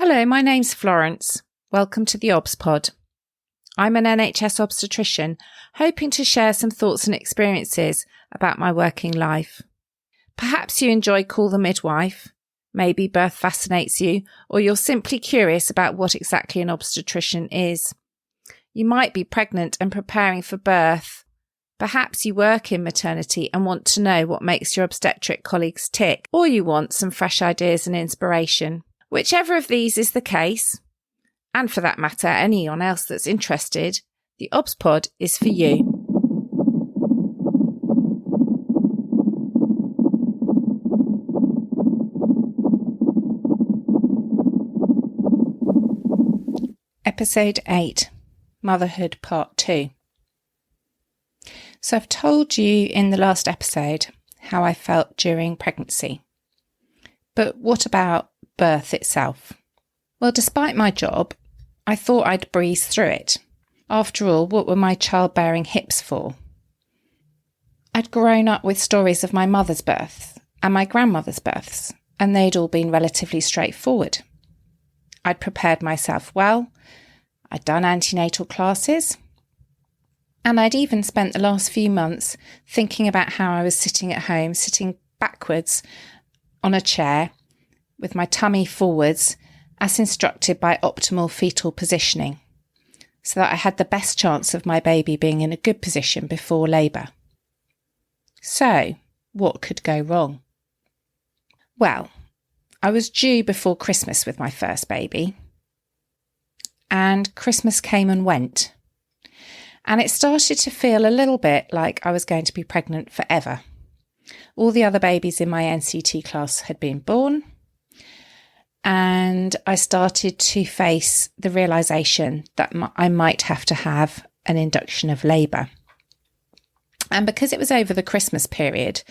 Hello, my name's Florence. Welcome to theobspod. I'm an NHS obstetrician, hoping to share some thoughts and experiences about my working life. Perhaps you enjoy Call the Midwife, maybe birth fascinates you, or you're simply curious about what exactly an obstetrician is. You might be pregnant and preparing for birth. Perhaps you work in maternity and want to know what makes your obstetric colleagues tick, or you want some fresh ideas and inspiration. Whichever of these is the case, and for that matter, anyone else that's interested, the theobspod is for you. Episode 8, Motherhood Part 2. So I've told you in the last episode how I felt during pregnancy. But what about birth itself? Well, despite my job, I thought I'd breeze through it. After all, what were my childbearing hips for? I'd grown up with stories of my mother's birth and my grandmother's births, and they'd all been relatively straightforward. I'd prepared myself well, I'd done antenatal classes, and I'd even spent the last few months thinking about how I was sitting at home, sitting backwards on a chair with my tummy forwards as instructed by optimal fetal positioning, so that I had the best chance of my baby being in a good position before labour. So, what could go wrong? Well, I was due before Christmas with my first baby, and Christmas came and went, and it started to feel a little bit like I was going to be pregnant forever. All the other babies in my NCT class had been born, and I started to face the realisation that I might have to have an induction of labour. And because it was over the Christmas period,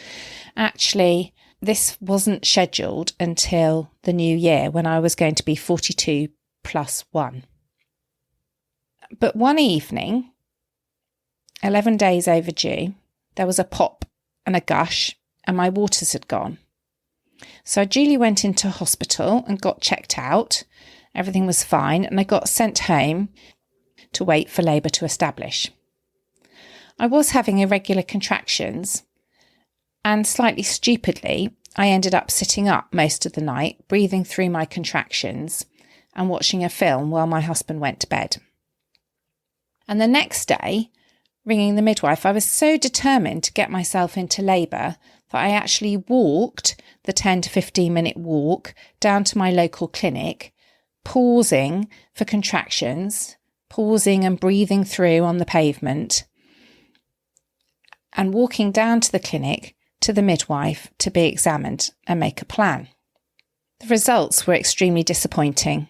actually, this wasn't scheduled until the new year when I was going to be 42 plus 1. But one evening, 11 days overdue, there was a pop and a gush, and my waters had gone. So I duly went into hospital and got checked out. Everything was fine, and I got sent home to wait for labour to establish. I was having irregular contractions, and slightly stupidly, I ended up sitting up most of the night, breathing through my contractions and watching a film while my husband went to bed. And the next day, ringing the midwife, I was so determined to get myself into labour that I actually walked the 10 to 15 minute walk down to my local clinic, pausing for contractions, pausing and breathing through on the pavement, and walking down to the clinic to the midwife to be examined and make a plan. The results were extremely disappointing.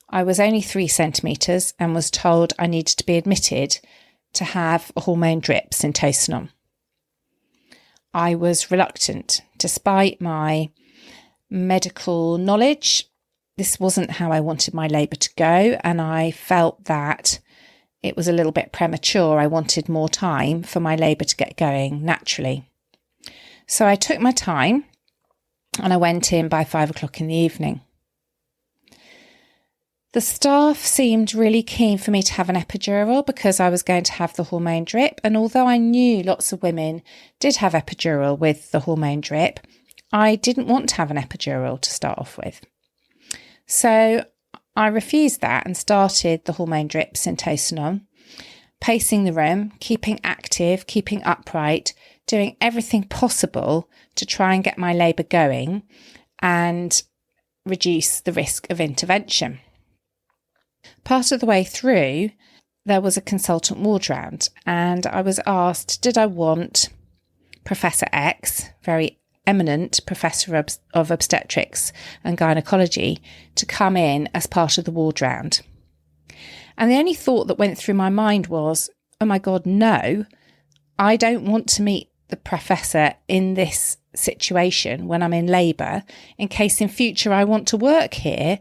I was only 3 centimetres and was told I needed to be admitted to have a hormone drip, syntocinon. I was reluctant, despite my medical knowledge. This wasn't how I wanted my labour to go, and I felt that it was a little bit premature. I wanted more time for my labour to get going naturally. So I took my time and I went in by 5 o'clock in the evening. The staff seemed really keen for me to have an epidural because I was going to have the hormone drip. And although I knew lots of women did have epidural with the hormone drip, I didn't want to have an epidural to start off with. So I refused that and started the hormone drip, syntocinon, pacing the room, keeping active, keeping upright, doing everything possible to try and get my labour going and reduce the risk of intervention. Part of the way through, there was a consultant ward round, and I was asked, did I want Professor X, very eminent professor of obstetrics and gynecology, to come in as part of the ward round. And the only thought that went through my mind was, oh my God, no, I don't want to meet the professor in this situation when I'm in labour, in case in future I want to work here,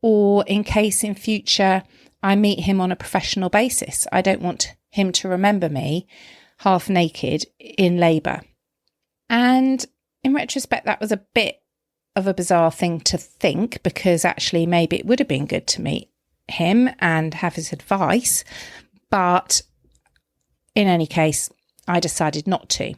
or in case in future I meet him on a professional basis. I don't want him to remember me half naked in labour. And in retrospect, that was a bit of a bizarre thing to think, because actually maybe it would have been good to meet him and have his advice. But in any case, I decided not to.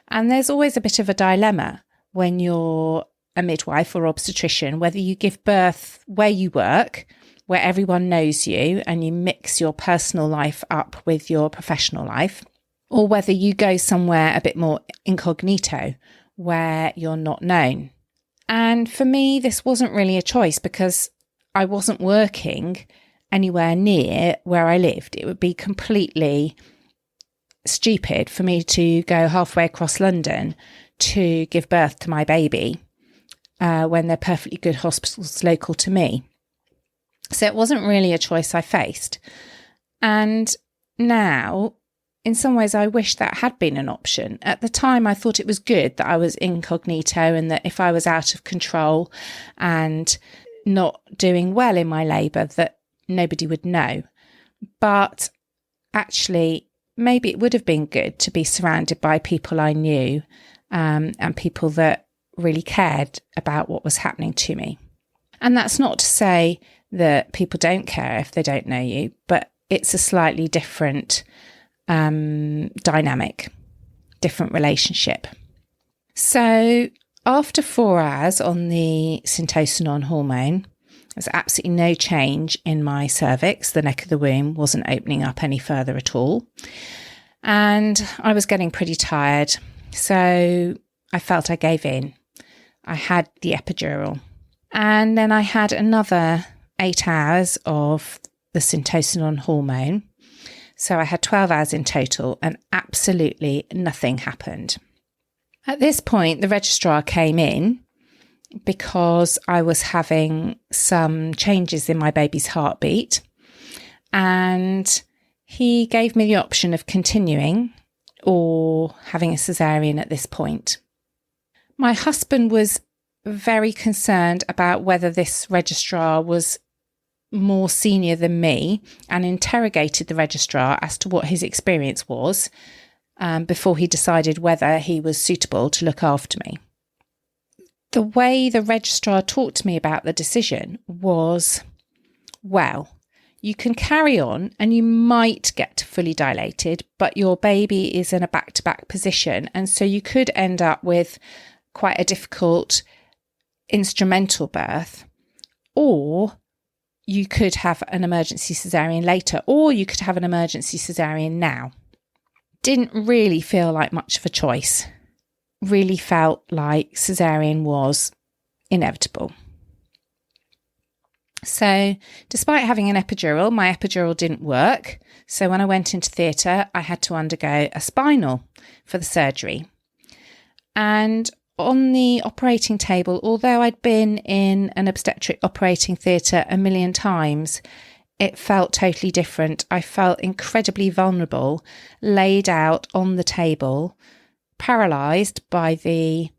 And there's always a bit of a dilemma when you're a midwife or obstetrician, whether you give birth where you work, where everyone knows you and you mix your personal life up with your professional life, or whether you go somewhere a bit more incognito where you're not known. And for me, this wasn't really a choice because I wasn't working anywhere near where I lived. It would be completely stupid for me to go halfway across London to give birth to my baby when they're perfectly good hospitals local to me. So it wasn't really a choice I faced. And now, in some ways, I wish that had been an option. At the time, I thought it was good that I was incognito and that if I was out of control and not doing well in my labour, that nobody would know. But actually, maybe it would have been good to be surrounded by people I knew and people that really cared about what was happening to me. And that's not to say that people don't care if they don't know you, but it's a slightly different dynamic, different relationship. So after 4 hours on the syntocinon hormone, there's absolutely no change in my cervix. The neck of the womb wasn't opening up any further at all. And I was getting pretty tired. So I felt I gave in. I had the epidural. And then I had another 8 hours of the syntocinon hormone. So I had 12 hours in total and absolutely nothing happened. At this point, the registrar came in because I was having some changes in my baby's heartbeat, and he gave me the option of continuing or having a cesarean at this point. My husband was very concerned about whether this registrar was more senior than me and interrogated the registrar as to what his experience was before he decided whether he was suitable to look after me. The way the registrar talked to me about the decision was, well, you can carry on and you might get fully dilated, but your baby is in a back-to-back position. And so you could end up with quite a difficult instrumental birth, or you could have an emergency cesarean later, or you could have an emergency cesarean now. Didn't really feel like much of a choice. Really felt like cesarean was inevitable. So despite having an epidural, my epidural didn't work. So when I went into theatre, I had to undergo a spinal for the surgery. And on the operating table, although I'd been in an obstetric operating theatre a million times, it felt totally different. I felt incredibly vulnerable, laid out on the table, paralysed by the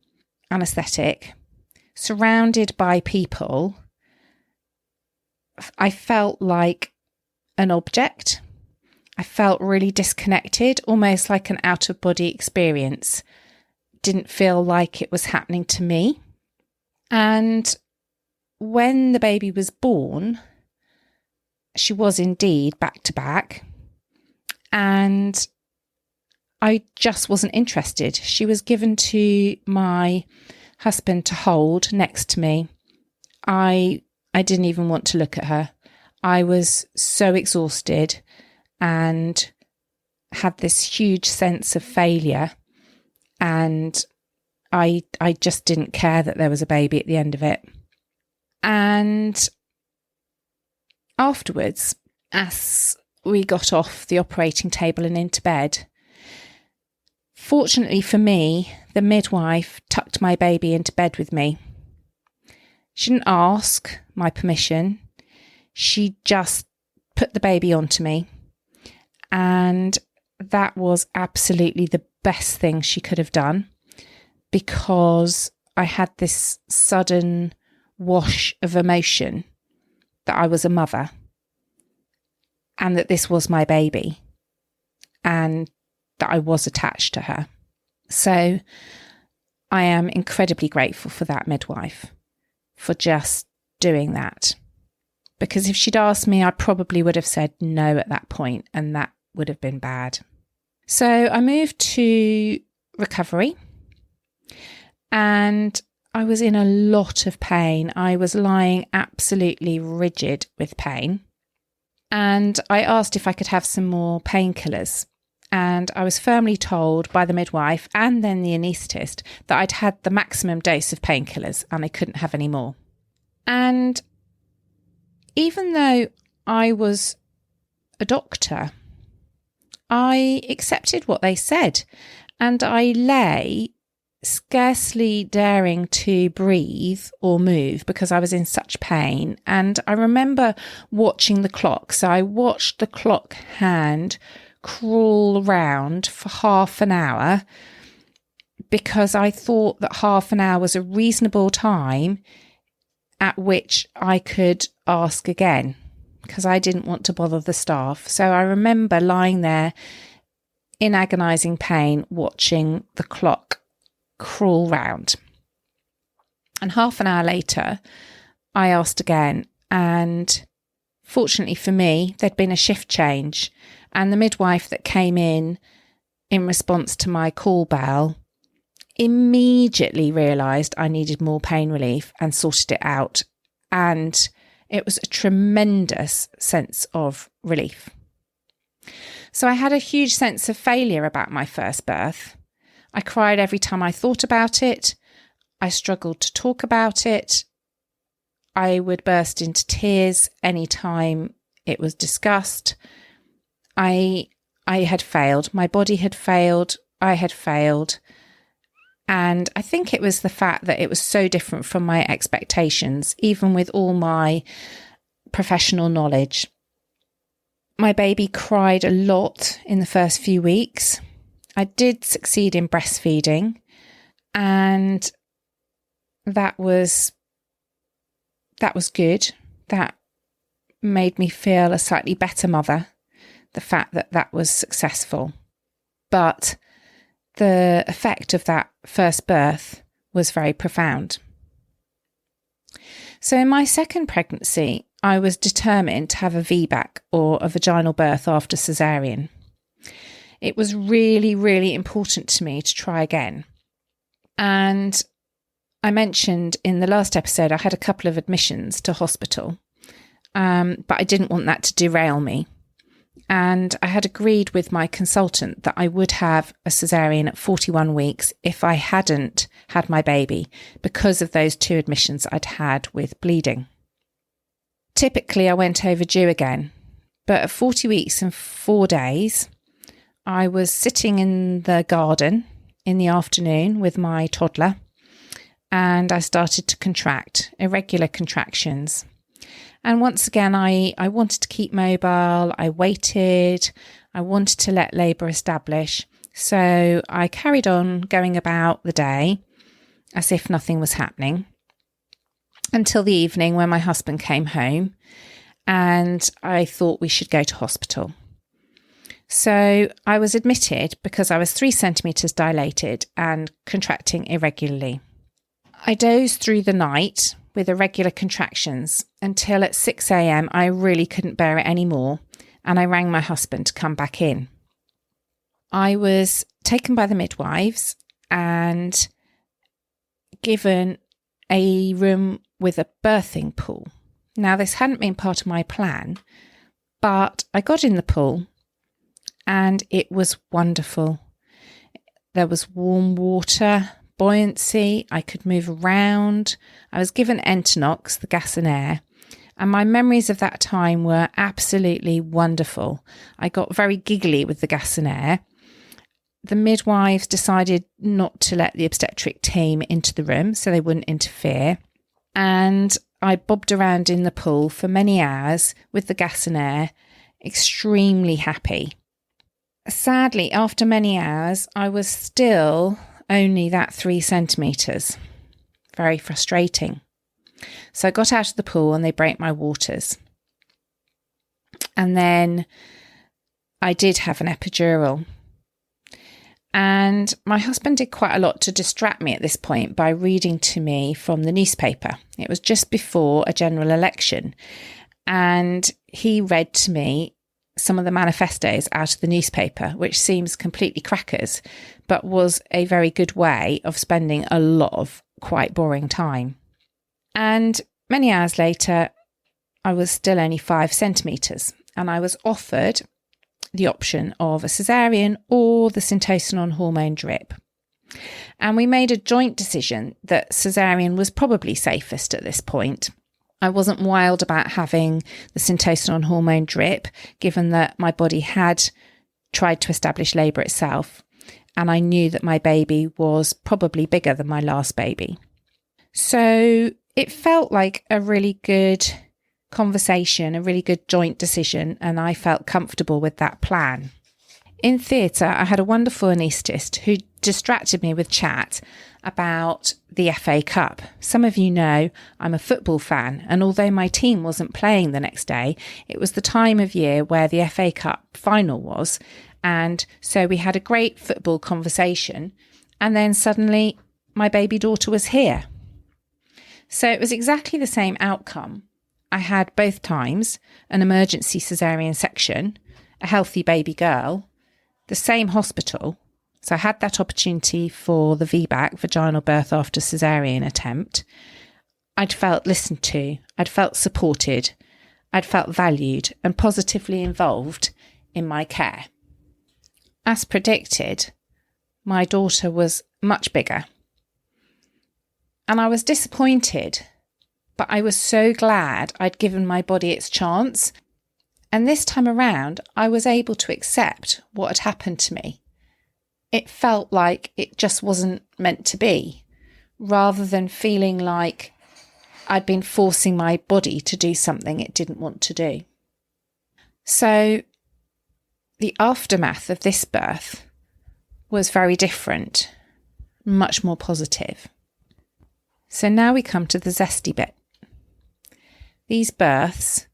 anaesthetic, surrounded by people. I felt like an object. I felt really disconnected, almost like an out-of-body experience. Didn't feel like it was happening to me. And when the baby was born, she was indeed back to back. And I just wasn't interested. She was given to my husband to hold next to me. I didn't even want to look at her. I was so exhausted and had this huge sense of failure. And I just didn't care that there was a baby at the end of it. And afterwards, as we got off the operating table and into bed, fortunately for me, the midwife tucked my baby into bed with me. She didn't ask my permission. She just put the baby onto me. And that was absolutely the best thing she could have done, because I had this sudden wash of emotion that I was a mother and that this was my baby and that I was attached to her. So I am incredibly grateful for that midwife for just doing that. Because if she'd asked me, I probably would have said no at that point, and that would have been bad. So I moved to recovery, and I was in a lot of pain. I was lying absolutely rigid with pain. And I asked if I could have some more painkillers. And I was firmly told by the midwife and then the anaesthetist that I'd had the maximum dose of painkillers and I couldn't have any more. And even though I was a doctor, I accepted what they said, and I lay scarcely daring to breathe or move because I was in such pain. And I remember watching the clock. So I watched the clock hand crawl around for half an hour because I thought that half an hour was a reasonable time at which I could ask again, because I didn't want to bother the staff. So I remember lying there in agonising pain, watching the clock crawl round. And half an hour later, I asked again. And fortunately for me, there'd been a shift change. And the midwife that came in response to my call bell immediately realised I needed more pain relief and sorted it out. And it was a tremendous sense of relief. So I had a huge sense of failure about my first birth. I cried every time I thought about it. I struggled to talk about it. I would burst into tears any time it was discussed. I had failed. My body had failed. I had failed. And I think it was the fact that it was so different from my expectations, even with all my professional knowledge. My baby cried a lot in the first few weeks. I did succeed in breastfeeding, and that was good. That made me feel a slightly better mother, the fact that that was successful. But the effect of that first birth was very profound. So in my second pregnancy, I was determined to have a VBAC, or a vaginal birth after caesarean. It was really, really important to me to try again. And I mentioned in the last episode, I had a couple of admissions to hospital, but I didn't want that to derail me. And I had agreed with my consultant that I would have a caesarean at 41 weeks if I hadn't had my baby, because of those 2 admissions I'd had with bleeding. Typically, I went overdue again, but at 40 weeks and 4 days, I was sitting in the garden in the afternoon with my toddler, and I started to contract, irregular contractions. And once again, I wanted to keep mobile. I waited. I wanted to let labour establish. So I carried on going about the day as if nothing was happening until the evening when my husband came home, and I thought we should go to hospital. So I was admitted because I was 3 centimetres dilated and contracting irregularly. I dozed through the night with irregular contractions until at 6 a.m. I really couldn't bear it anymore, and I rang my husband to come back in. I was taken by the midwives and given a room with a birthing pool. Now, this hadn't been part of my plan, but I got in the pool and it was wonderful. There was warm water, buoyancy, I could move around. I was given Entonox, the gas and air, and my memories of that time were absolutely wonderful. I got very giggly with the gas and air. The midwives decided not to let the obstetric team into the room so they wouldn't interfere, and I bobbed around in the pool for many hours with the gas and air, extremely happy. Sadly, after many hours, I was still only that 3 centimetres. Very frustrating. So I got out of the pool and they broke my waters. And then I did have an epidural. And my husband did quite a lot to distract me at this point by reading to me from the newspaper. It was just before a general election. And he read to me some of the manifestos out of the newspaper, which seems completely crackers, but was a very good way of spending a lot of quite boring time. And many hours later, I was still only 5 centimetres, and I was offered the option of a caesarean or the syntocinon hormone drip. And we made a joint decision that caesarean was probably safest at this point. I wasn't wild about having the syntocinon hormone drip, given that my body had tried to establish labour itself, and I knew that my baby was probably bigger than my last baby. So it felt like a really good conversation, a really good joint decision, and I felt comfortable with that plan. In theatre, I had a wonderful anaesthetist who distracted me with chat about the FA Cup. Some of you know I'm a football fan, and although my team wasn't playing the next day, it was the time of year where the FA Cup final was, and so we had a great football conversation, and then suddenly my baby daughter was here. So it was exactly the same outcome. I had both times an emergency caesarean section, a healthy baby girl, the same hospital. So I had that opportunity for the VBAC, vaginal birth after caesarean attempt. I'd felt listened to, I'd felt supported, I'd felt valued and positively involved in my care. As predicted, my daughter was much bigger. And I was disappointed, but I was so glad I'd given my body its chance. And this time around, I was able to accept what had happened to me. It felt like it just wasn't meant to be, rather than feeling like I'd been forcing my body to do something it didn't want to do. So the aftermath of this birth was very different, much more positive. So now we come to the zesty bit. These births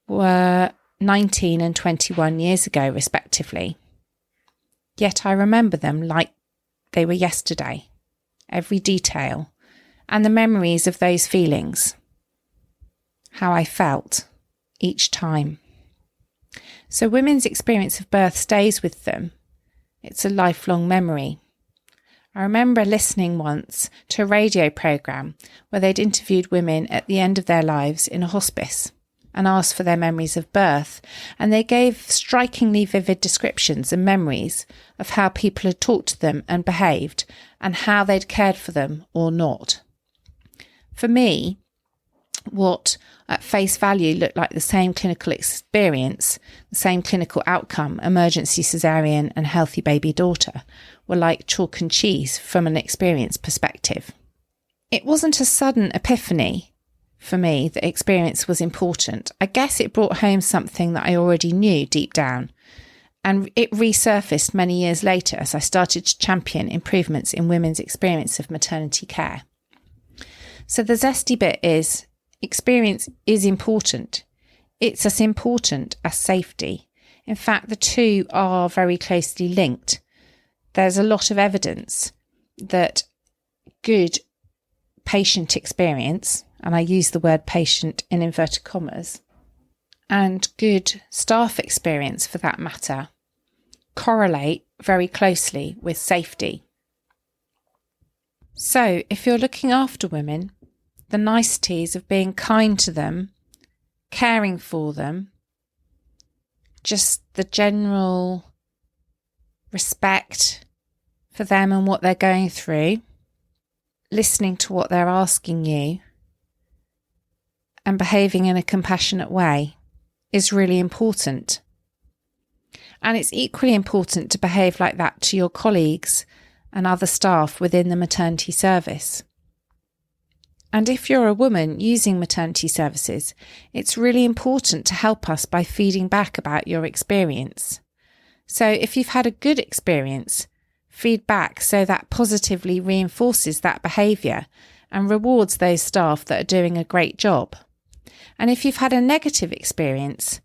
were 19 and 21 years ago, respectively. Yet I remember them like they were yesterday, every detail, and the memories of those feelings, how I felt each time. So women's experience of birth stays with them. It's a lifelong memory. I remember listening once to a radio programme where they'd interviewed women at the end of their lives in a hospice and asked for their memories of birth, and they gave strikingly vivid descriptions and memories of how people had talked to them and behaved and how they'd cared for them or not. For me, what at face value looked like the same clinical experience, the same clinical outcome, emergency caesarean and healthy baby daughter, were like chalk and cheese from an experience perspective. It wasn't a sudden epiphany for me that experience was important. I guess it brought home something that I already knew deep down, and it resurfaced many years later as I started to champion improvements in women's experience of maternity care. So the zesty bit is, experience is important. It's as important as safety. In fact, the two are very closely linked. There's a lot of evidence that good patient experience, and I use the word patient in inverted commas, and good staff experience for that matter, correlate very closely with safety. So if you're looking after women, the niceties of being kind to them, caring for them, just the general respect for them and what they're going through, listening to what they're asking you, and behaving in a compassionate way is really important. And it's equally important to behave like that to your colleagues and other staff within the maternity service. And if you're a woman using maternity services, it's really important to help us by feeding back about your experience. So if you've had a good experience, feed back so that positively reinforces that behaviour and rewards those staff that are doing a great job. And if you've had a negative experience,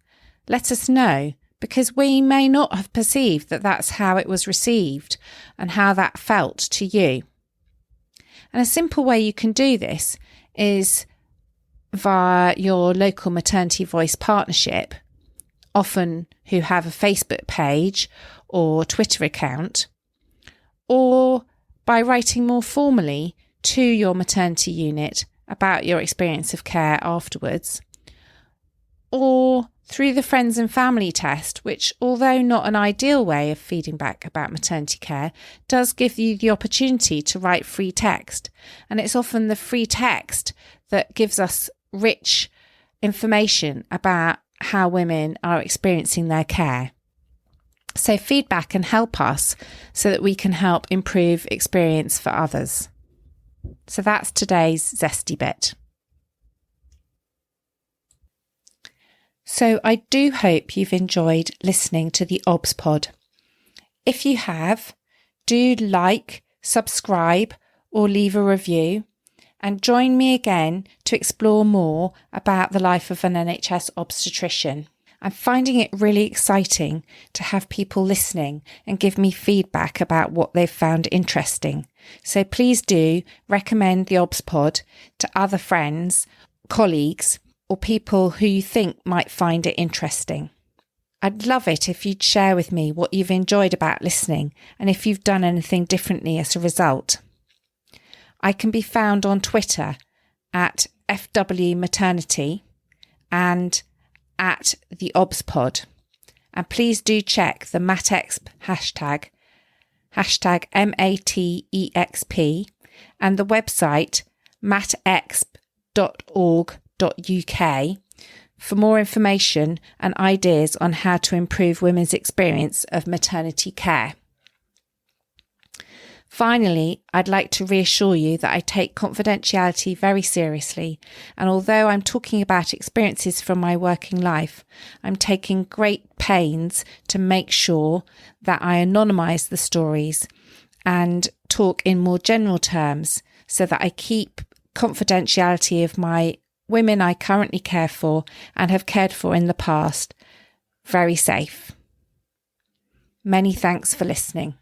let us know, because we may not have perceived that that's how it was received and how that felt to you. And a simple way you can do this is via your local maternity voice partnership, often who have a Facebook page or Twitter account, or by writing more formally to your maternity unit about your experience of care afterwards, or through the friends and family test, which, although not an ideal way of feeding back about maternity care, does give you the opportunity to write free text. And it's often the free text that gives us rich information about how women are experiencing their care. So feedback can help us so that we can help improve experience for others. So that's today's zesty bit. So I do hope you've enjoyed listening to the theobspod. If you have, do like, subscribe, or leave a review, and join me again to explore more about the life of an NHS obstetrician. I'm finding it really exciting to have people listening and give me feedback about what they've found interesting. So please do recommend the theobspod to other friends, colleagues, or people who you think might find it interesting. I'd love it if you'd share with me what you've enjoyed about listening and if you've done anything differently as a result. I can be found on Twitter at FWmaternity and at theobspod. And please do check the MatExp hashtag MATEXP, and the website matexp.org.uk for more information and ideas on how to improve women's experience of maternity care. Finally, I'd like to reassure you that I take confidentiality very seriously, and although I'm talking about experiences from my working life, I'm taking great pains to make sure that I anonymise the stories and talk in more general terms so that I keep confidentiality of my women I currently care for and have cared for in the past very safe. Many thanks for listening.